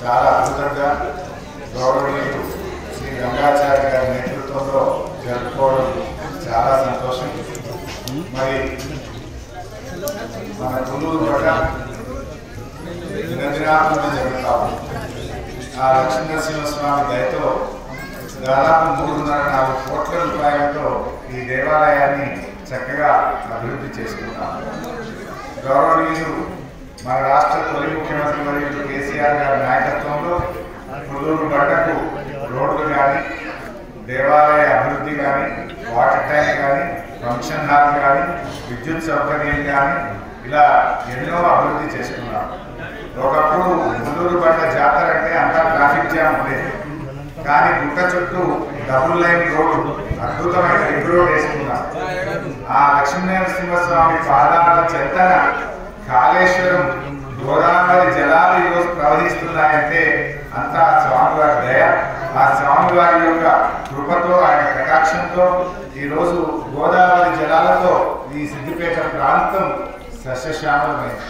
చాలా అద్భుతంగా గౌరవనీయులు శ్రీ గంగాచార్య గారి నేతృత్వంలో జరుపుకోవడం చాలా సంతోషం. మరి మన కొల్లూరు పట్ల దినదినాభివృద్ధి జరుగుతాము. ఆ లక్ష్మీనరసింహస్వామి దయతో దాదాపు 3.5-4 కోట్ల రూపాయలతో ఈ దేవాలయాన్ని చక్కగా అభివృద్ధి చేసుకుంటాం. గౌరవనీయులు మన రాష్ట్ర తొలి ముఖ్యమంత్రి వర్యులు కేసీఆర్ గారి నాయకత్వంలో కొల్లూరు గడ్డకు రోడ్లు కానీ, దేవాలయ అభివృద్ధి కానీ, వాటర్ ట్యాంక్ కానీ, ఫంక్షన్ హాల్ కానీ, విద్యుత్ సౌకర్యం కానీ ఇలా ఎన్నో అభివృద్ధి చేసుకున్నాం. ఒకప్పుడు కొల్లూరు గడ్డ జాతర అంటే అంతా ట్రాఫిక్ జామ్ ఉండేది. కానీ గుట్ట చుట్టూ డబుల్ లైన్ రోడ్డు అద్భుతమైన రింగ్ రోడ్ వేసుకున్నాం. ఆ లక్ష్మీనరసింహస్వామి పాదాల చెంతన కాళేశ్వరం గోదావరి జలాలు ఈరోజు ప్రవహిస్తున్నాయంటే అంతా స్వామివారి దయ. ఆ స్వామివారి యొక్క కృపతో, ఆయన కటాక్షంతో ఈరోజు గోదావరి జలాలతో ఈ సిద్దిపేట ప్రాంతం సస్యశ్యామలమైంది.